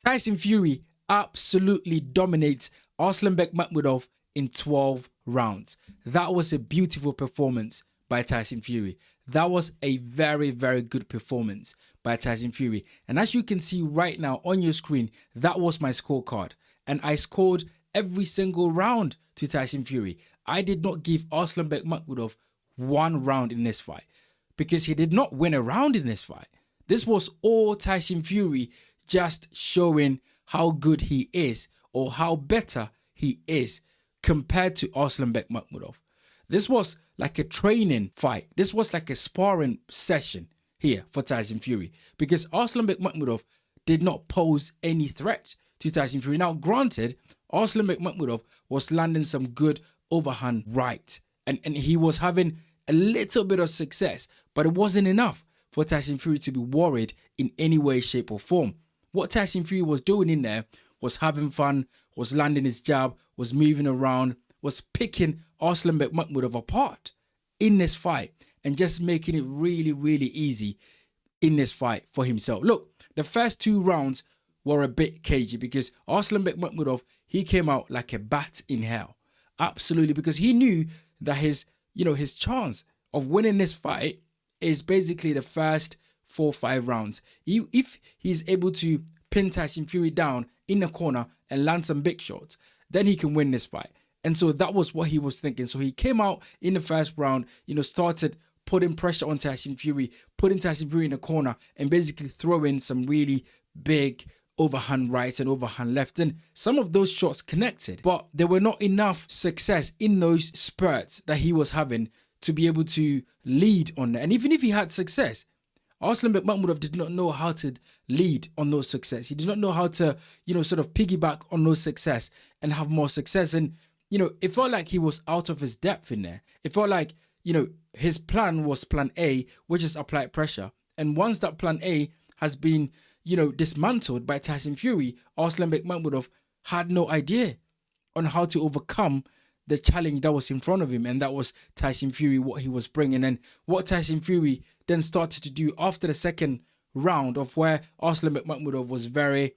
Tyson Fury absolutely dominates Arslanbek Makhmudov in 12 rounds. That was a beautiful performance by Tyson Fury. That was a very, very good performance by Tyson Fury. And as you can see right now on your screen, that was my scorecard. And I scored every single round to Tyson Fury. I did not give Arslanbek Makhmudov one round in this fight because he did not win a round in this fight. This was all Tyson Fury just showing how good he is or how better he is compared to Arslanbek Makhmudov. This was like a training fight. This was like a sparring session here for Tyson Fury because Arslanbek Makhmudov did not pose any threat to Tyson Fury. Now, granted, Arslanbek Makhmudov was landing some good overhand right and he was having a little bit of success, but it wasn't enough for Tyson Fury to be worried in any way, shape or form. What Tyson Fury was doing in there was having fun, was landing his jab, was moving around, was picking Arslanbek Makhmudov apart in this fight and just making it really, really easy in this fight for himself. Look, the first 2 rounds were a bit cagey because Arslanbek Makhmudov, he came out like a bat in hell. Absolutely, because he knew that his chance of winning this fight is basically the first 4-5 rounds. If he's able to pin Tyson Fury down in the corner and land some big shots, then he can win this fight. And so that was what he was thinking. So he came out in the first round, started putting pressure on Tyson Fury, putting Tyson Fury in the corner and basically throwing some really big overhand right and overhand left. And some of those shots connected, but there were not enough success in those spurts that he was having to be able to lead on that. And even if he had success, Arslanbek Makhmudov did not know how to lead on those success. He did not know how to, sort of piggyback on those success and have more success. And, it felt like he was out of his depth in there. It felt like, his plan was plan A, which is apply pressure. And once that plan A has been, dismantled by Tyson Fury, Arslanbek Makhmudov had no idea on how to overcome the challenge that was in front of him, and that was Tyson Fury, what he was bringing. And what Tyson Fury then started to do after the second round of where Arslanbek Makhmudov was very,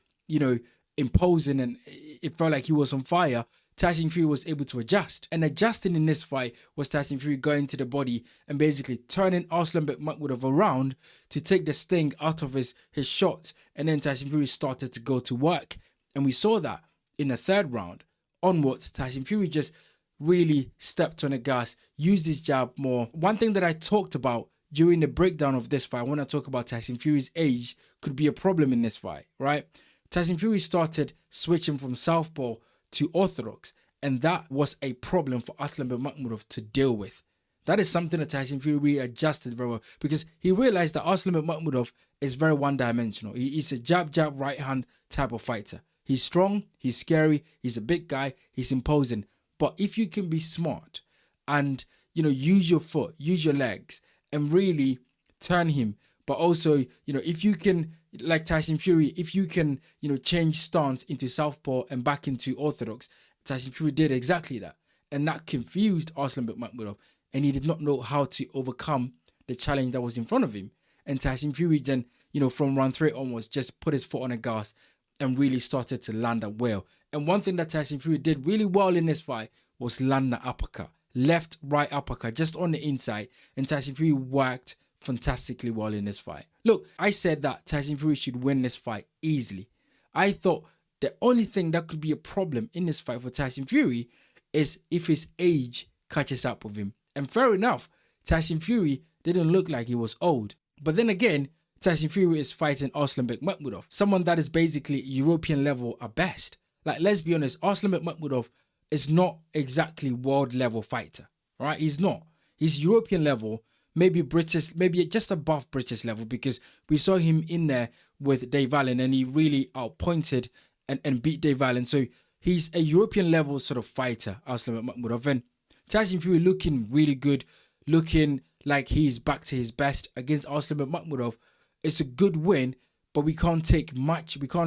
imposing and it felt like he was on fire, Tyson Fury was able to adjust. And adjusting in this fight was Tyson Fury going to the body and basically turning Arslanbek Makhmudov around to take the sting out of his shot. And then Tyson Fury started to go to work. And we saw that in the third round onwards, Tyson Fury just really stepped on the gas, used his jab more. One thing that I talked about during the breakdown of this fight, when I talk about Tyson Fury's age could be a problem in this fight, right? Tyson Fury started switching from southpaw to orthodox, and that was a problem for Arslanbek Makhmudov to deal with. That is something that Tyson Fury really adjusted very well because he realized that Arslanbek Makhmudov is very one-dimensional. He's a jab, right hand type of fighter. He's strong, he's scary, he's a big guy, he's imposing. But if you can be smart and, use your foot, use your legs and really turn him, but also, if you can, like Tyson Fury, if you can, change stance into southpaw and back into orthodox, Tyson Fury did exactly that. And that confused Arslanbek Makhmudov and he did not know how to overcome the challenge that was in front of him. And Tyson Fury then, from round 3 onwards, just put his foot on the gas and really started to land at will. And one thing that Tyson Fury did really well in this fight was land the uppercut. Left, right uppercut, just on the inside. And Tyson Fury worked fantastically well in this fight. Look, I said that Tyson Fury should win this fight easily. I thought the only thing that could be a problem in this fight for Tyson Fury is if his age catches up with him. And fair enough, Tyson Fury didn't look like he was old. But then again, Tyson Fury is fighting Arslanbek Makhmudov, someone that is basically European level at best. Like, let's be honest, Arslanbek Makhmudov is not exactly world level fighter, right? He's not. He's European level, maybe British, maybe just above British level, because we saw him in there with Dave Allen and he really outpointed and beat Dave Allen. So he's a European level sort of fighter, Arslanbek Makhmudov. And Tyson Fury looking really good, looking like he's back to his best against Arslanbek Makhmudov. It's a good win, but we can't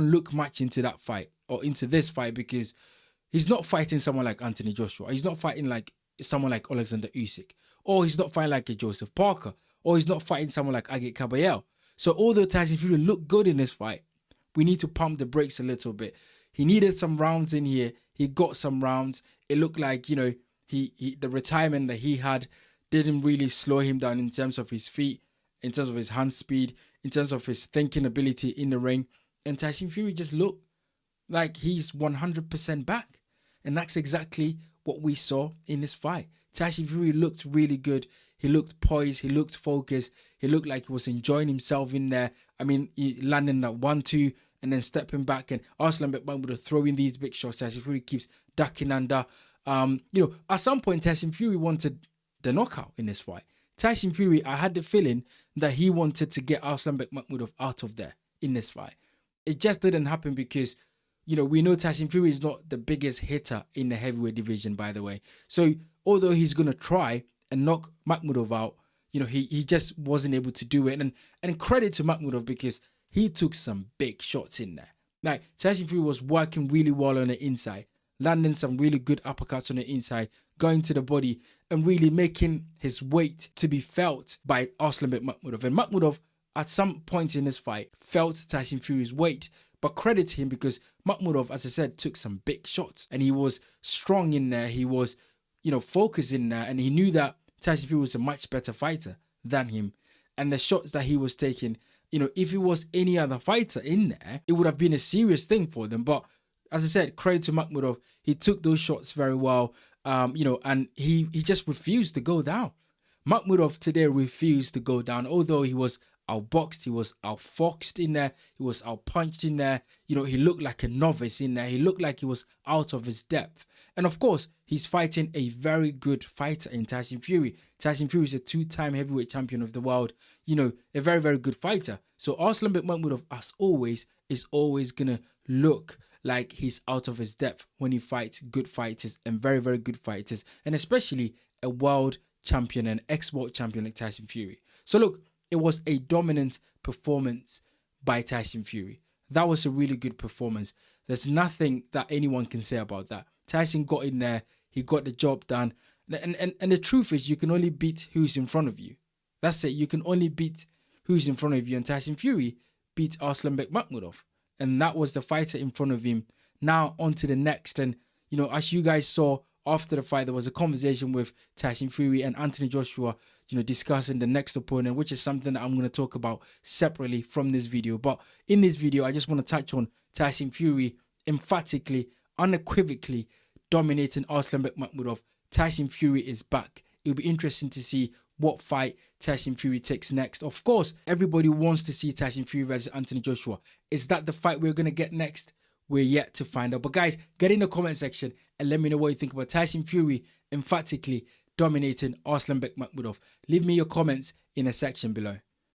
look much into that fight or into this fight because he's not fighting someone like Anthony Joshua. He's not fighting like someone like Alexander Usyk, or he's not fighting like a Joseph Parker, or he's not fighting someone like Agit Kabayel. So although Tyson Fury looked good in this fight, we need to pump the brakes a little bit. He needed some rounds in here. He got some rounds. It looked like, you know, the retirement that he had didn't really slow him down in terms of his feet, in terms of his hand speed, in terms of his thinking ability in the ring. And Tyson Fury just looked like he's 100% back. And that's exactly what we saw in this fight. Tyson Fury looked really good. He looked poised. He looked focused. He looked like he was enjoying himself in there. I mean, he landing that 1-2 and then stepping back. And Arslanbek Makhmudov throwing these big shots. Tyson Fury keeps ducking under. You know, at some point, Tyson Fury wanted the knockout in this fight. Tyson Fury, I had the feeling that he wanted to get Arslanbek Makhmudov out of there in this fight. It just didn't happen because, you know, we know Tyson Fury is not the biggest hitter in the heavyweight division, by the way. So although he's going to try and knock Makhmudov out, you know, he just wasn't able to do it. And credit to Makhmudov because he took some big shots in there. Like, Tyson Fury was working really well on the inside, landing some really good uppercuts on the inside, going to the body and really making his weight to be felt by Arslanbek Makhmudov. And Makhmudov, at some points in this fight, felt Tyson Fury's weight. But credit to him because Makhmudov, as I said, took some big shots. And he was strong in there. He was, you know, focused in there. And he knew that Tyson Fury was a much better fighter than him. And the shots that he was taking, you know, if it was any other fighter in there, it would have been a serious thing for them. But as I said, credit to Makhmudov. He took those shots very well, you know, and he just refused to go down. Makhmudov today refused to go down, although he was outboxed, he was outfoxed in there, he was outpunched in there. You know, he looked like a novice in there. He looked like he was out of his depth. And of course, he's fighting a very good fighter in Tyson Fury. Tyson Fury is a 2-time heavyweight champion of the world. You know, a very, very good fighter. So Arslanbek Makhmudov, as always, is always going to look like he's out of his depth when he fights good fighters and very, very good fighters. And especially a world champion and ex-world champion like Tyson Fury. So look, it was a dominant performance by Tyson Fury. That was a really good performance. There's nothing that anyone can say about that. Tyson got in there. He got the job done. And the truth is, you can only beat who's in front of you. That's it. You can only beat who's in front of you. And Tyson Fury beat Arslanbek Makhmudov. And that was the fighter in front of him. Now on to the next. And, you know, as you guys saw after the fight, there was a conversation with Tyson Fury and Anthony Joshua, you know, discussing the next opponent, which is something that I'm going to talk about separately from this video. But in this video, I just want to touch on Tyson Fury emphatically, unequivocally dominating Arslanbek Makhmudov. Tyson Fury is back. It'll be interesting to see what fight Tyson Fury takes next. Of course, everybody wants to see Tyson Fury versus Anthony Joshua. Is that the fight we're going to get next? We're yet to find out. But guys, get in the comment section and let me know what you think about Tyson Fury emphatically dominating Arslanbek Makhmudov. Leave me your comments in the section below.